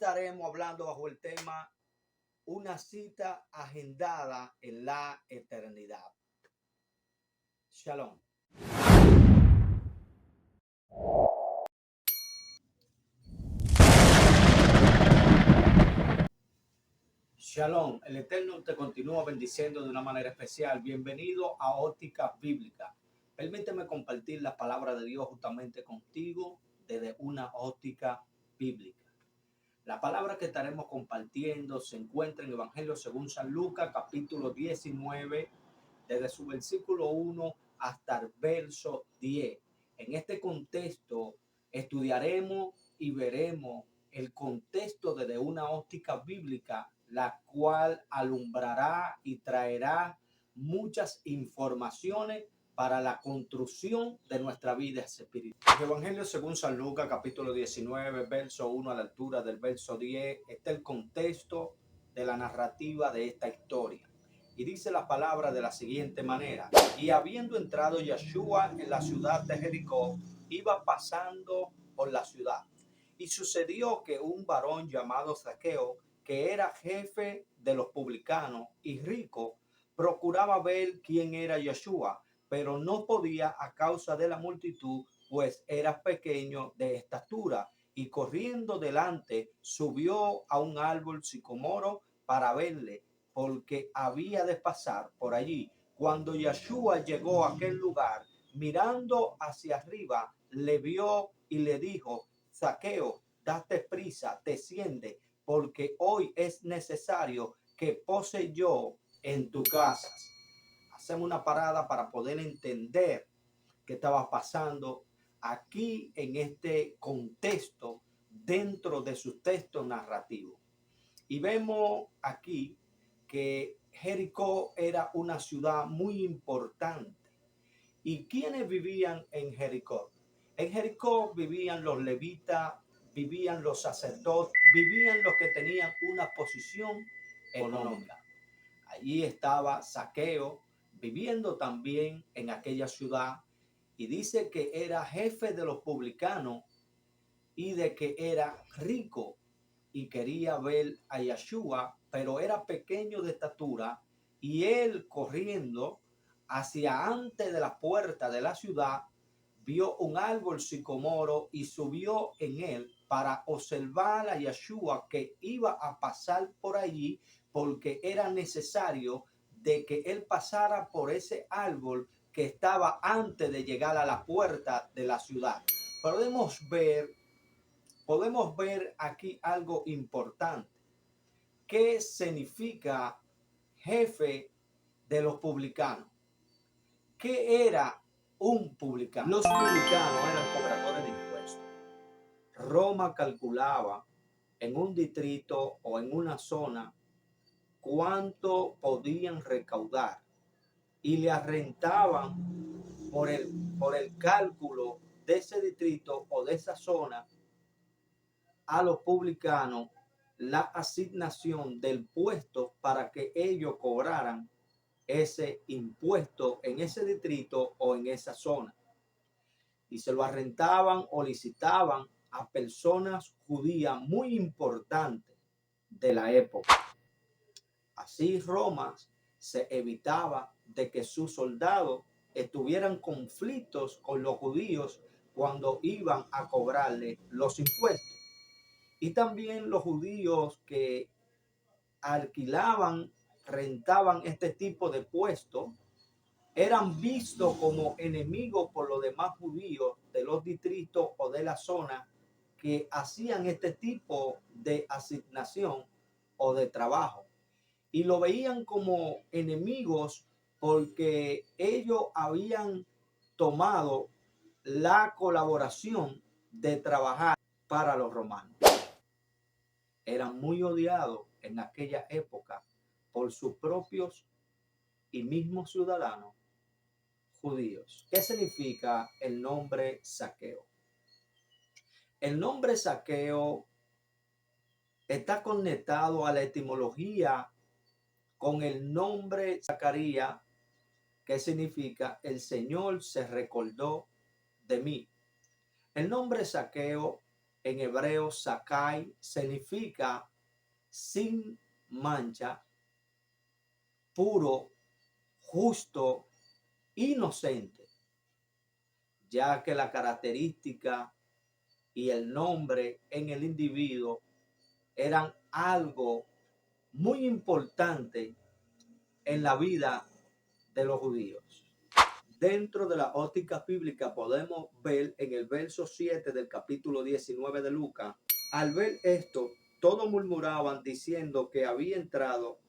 estaremos hablando bajo el tema una cita agendada en la eternidad. Shalom. Shalom, el Eterno te continúa bendiciendo de una manera especial. Bienvenido a Óptica Bíblica. Permíteme compartir la palabra de Dios justamente contigo desde una óptica bíblica. La palabra que estaremos compartiendo se encuentra en el Evangelio según San Lucas, capítulo 19, desde su versículo 1 hasta el verso 10. En este contexto estudiaremos y veremos el contexto desde una óptica bíblica, la cual alumbrará y traerá muchas informaciones para la construcción de nuestra vida espiritual. El Evangelio según San Lucas, capítulo 19, verso 1 a la altura del verso 10, está el contexto de la narrativa de esta historia. Y dice la palabra de la siguiente manera: y habiendo entrado Yeshua en la ciudad de Jericó, iba pasando por la ciudad. Y sucedió que un varón llamado Zaqueo, que era jefe de los publicanos y rico, procuraba ver quién era Yeshua, pero no podía a causa de la multitud, pues era pequeño de estatura. Y corriendo delante, subió a un árbol sicomoro para verle, porque había de pasar por allí. Cuando Yeshua llegó a aquel lugar, mirando hacia arriba, le vio y le dijo: Zaqueo, date prisa, desciende, porque hoy es necesario que pose yo en tu casa. Hacemos una parada para poder entender qué estaba pasando aquí en este contexto dentro de su texto narrativo. Y vemos aquí que Jericó era una ciudad muy importante. ¿Y quiénes vivían en Jericó? En Jericó vivían los levitas, vivían los sacerdotes, vivían los que tenían una posición económica. Allí estaba Zaqueo viviendo también en aquella ciudad, y dice que era jefe de los publicanos y de que era rico y quería ver a Yeshua, pero era pequeño de estatura, y él corriendo hacia antes de la puerta de la ciudad vio un árbol sicomoro y subió en él para observar a Yeshua que iba a pasar por allí, porque era necesario de que él pasara por ese árbol que estaba antes de llegar a la puerta de la ciudad. Podemos ver aquí algo importante. ¿Qué significa jefe de los publicanos? ¿Qué era un publicano? Los publicanos eran cobradores de impuestos. Roma calculaba en un distrito o en una zona cuánto podían recaudar, y le arrentaban por el cálculo de ese distrito o de esa zona a los publicanos la asignación del puesto para que ellos cobraran ese impuesto en ese distrito o en esa zona. Y se lo arrentaban o licitaban a personas judías muy importantes de la época. Así Roma se evitaba de que sus soldados estuvieran conflictos con los judíos cuando iban a cobrarle los impuestos. Y también los judíos que alquilaban, rentaban este tipo de puestos, eran vistos como enemigos por los demás judíos de los distritos o de la zona que hacían este tipo de asignación o de trabajo. Y lo veían como enemigos porque ellos habían tomado la colaboración de trabajar para los romanos. Eran muy odiados en aquella época por sus propios y mismos ciudadanos judíos. ¿Qué significa el nombre Zaqueo? El nombre Zaqueo está conectado a la etimología con el nombre Zacarías, que significa el Señor se recordó de mí. El nombre Zaqueo en hebreo Sakai, significa sin mancha, puro, justo, inocente, ya que la característica y el nombre en el individuo eran algo muy importante en la vida de los judíos. Dentro de la óptica bíblica podemos ver en el verso 7 del capítulo 19 de Lucas, al ver esto, todos murmuraban diciendo que había entrado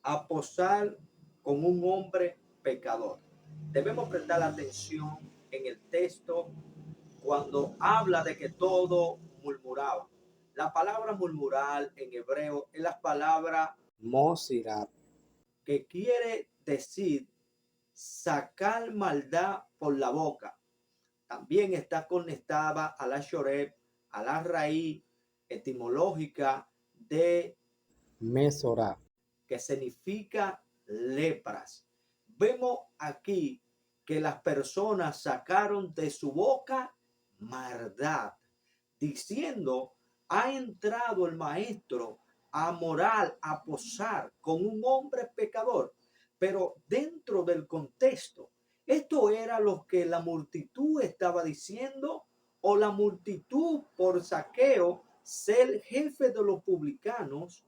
a posar con un hombre pecador. Debemos prestar atención en el texto cuando habla de que todo murmuraba. La palabra murmurar en hebreo es la palabra mosirat, que quiere decir sacar maldad por la boca. También está conectada a la shoreb, a la raíz etimológica de Mesorá, que significa lepras. Vemos aquí que las personas sacaron de su boca maldad, diciendo, ha entrado el maestro a morar, a posar con un hombre pecador. Pero dentro del contexto, ¿esto era lo que la multitud estaba diciendo? ¿O la multitud por Zaqueo ser jefe de los publicanos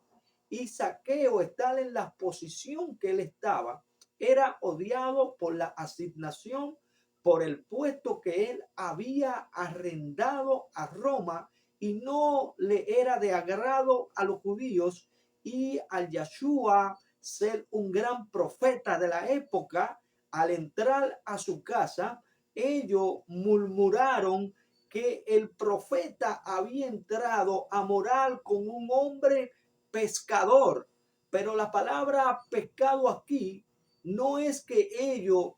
y Zaqueo estar en la posición que él estaba, era odiado por la asignación, por el puesto que él había arrendado a Roma y no le era de agrado a los judíos, y al Yeshua ser un gran profeta de la época, al entrar a su casa, ellos murmuraron que el profeta había entrado a morar con un hombre pescador. Pero la palabra pescado aquí no es que ellos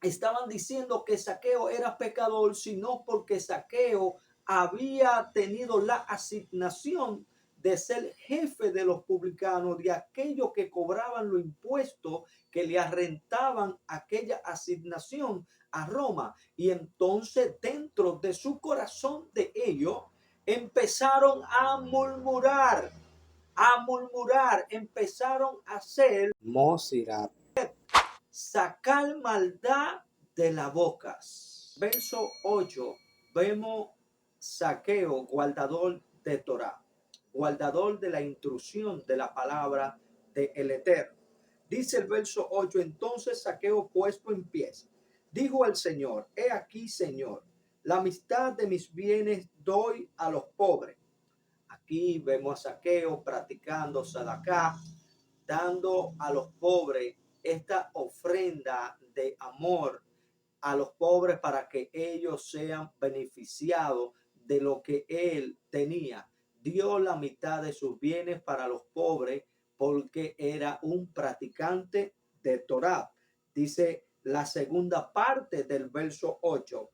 estaban diciendo que Zaqueo era pecador, sino porque Zaqueo había tenido la asignación de ser jefe de los publicanos, de aquellos que cobraban los impuestos, que le arrentaban aquella asignación a Roma. Y entonces dentro de su corazón de ellos empezaron empezaron a hacer Mosirat, sacar maldad de la boca. Verso 8, vemos Zaqueo, guardador de Torah, guardador de la instrucción de la palabra de el Eterno. Dice el verso 8, entonces Zaqueo puesto en pie, dijo al Señor, he aquí, Señor, la mitad de mis bienes doy a los pobres. Aquí vemos a Zaqueo practicando Sadaká, dando a los pobres esta ofrenda de amor a los pobres para que ellos sean beneficiados de lo que él tenía. Dio la mitad de sus bienes para los pobres porque era un practicante de Torah. Dice la segunda parte del verso 8.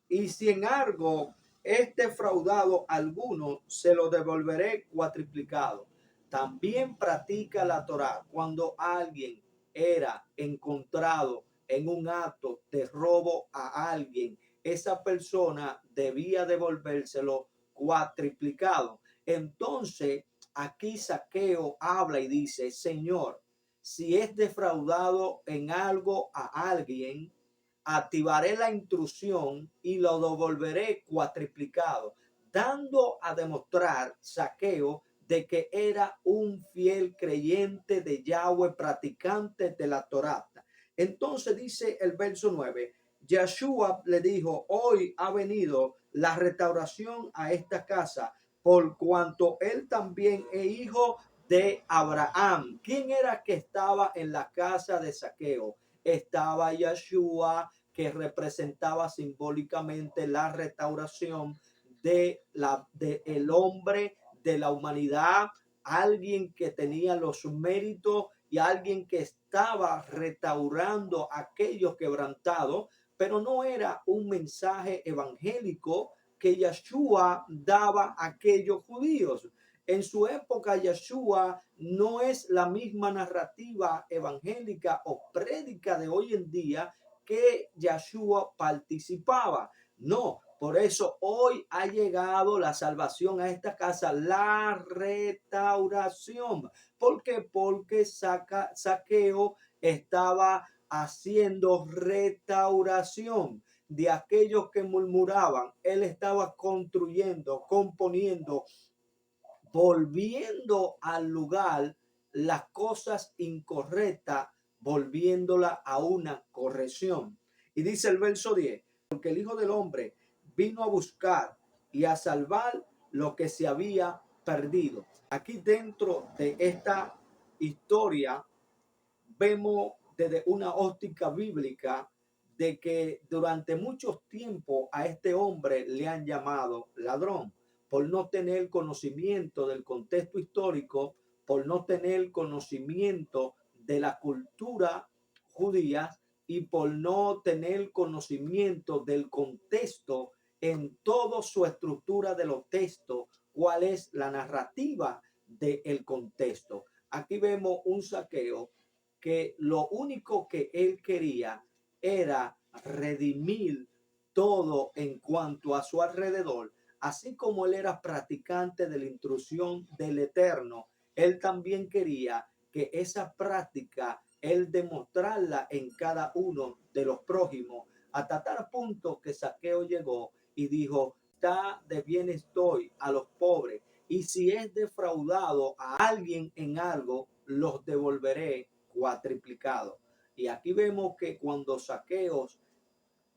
Y si en algo es defraudado alguno, se lo devolveré cuatriplicado. También practica la Torá. Cuando alguien era encontrado en un acto de robo a alguien, esa persona debía devolvérselo cuatriplicado. Entonces, aquí Zaqueo habla y dice, Señor, si es defraudado en algo a alguien, activaré la intrusión y lo devolveré cuatriplicado, dando a demostrar Zaqueo de que era un fiel creyente de Yahweh, practicante de la Torá. Entonces dice el verso 9, Yeshua le dijo, hoy ha venido la restauración a esta casa, por cuanto él también es hijo de Abraham. ¿Quién era que estaba en la casa de Zaqueo? Estaba Yeshua, que representaba simbólicamente la restauración de el hombre, de la humanidad, alguien que tenía los méritos y alguien que estaba restaurando a aquellos quebrantados, pero no era un mensaje evangélico que Yeshua daba a aquellos judíos. En su época, Yeshua no es la misma narrativa evangélica o prédica de hoy en día que Yeshua participaba. No, Por eso hoy ha llegado la salvación a esta casa, la restauración. ¿Por qué? Porque Zaqueo estaba haciendo restauración de aquellos que murmuraban. Él estaba construyendo, componiendo, volviendo al lugar las cosas incorrectas, volviéndola a una corrección. Y dice el verso 10, porque el Hijo del Hombre vino a buscar y a salvar lo que se había perdido. Aquí dentro de esta historia vemos desde una óptica bíblica de que durante mucho tiempo a este hombre le han llamado ladrón por no tener conocimiento del contexto histórico, por no tener conocimiento de la cultura judía y por no tener conocimiento del contexto en toda su estructura de los textos, cuál es la narrativa del contexto. Aquí vemos un Zaqueo que lo único que él quería era redimir todo en cuanto a su alrededor, así como él era practicante de la intrusión del Eterno, él también quería que esa práctica él demostrarla en cada uno de los prójimos, hasta tal punto que Zaqueo llegó y dijo: está de bien estoy a los pobres, y si es defraudado a alguien en algo, los devolveré cuatriplicado. Y aquí vemos que cuando Zaqueos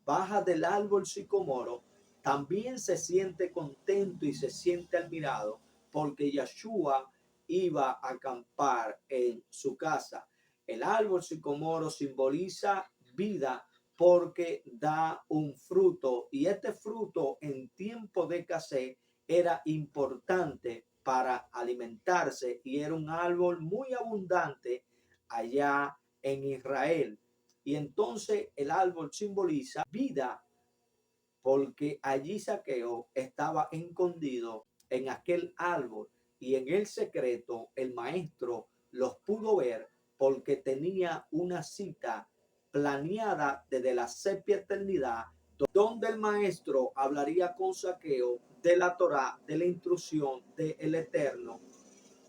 baja del árbol sicomoro, también se siente contento y se siente admirado porque Yeshua iba a acampar en su casa. El árbol sicomoro simboliza vida porque da un fruto, y este fruto en tiempo de escasez era importante para alimentarse y era un árbol muy abundante allá en Israel. Y entonces el árbol simboliza vida porque allí Zaqueo estaba escondido en aquel árbol y en el secreto el maestro los pudo ver porque tenía una cita planeada desde la sepia eternidad, donde el maestro hablaría con Zaqueo de la Torá, de la instrucción del Eterno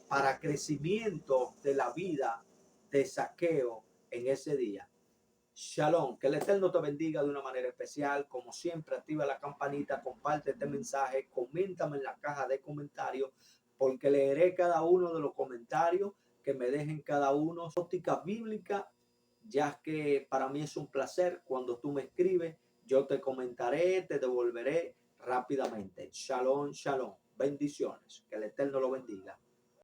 para crecimiento de la vida de Zaqueo en ese día. Shalom, que el Eterno te bendiga de una manera especial. Como siempre, activa la campanita, comparte este mensaje, coméntame en la caja de comentarios, porque leeré cada uno de los comentarios que me dejen cada uno. Óptica bíblica, ya que para mí es un placer cuando tú me escribes, yo te comentaré, te devolveré rápidamente. Shalom, shalom. Bendiciones. Que el Eterno lo bendiga.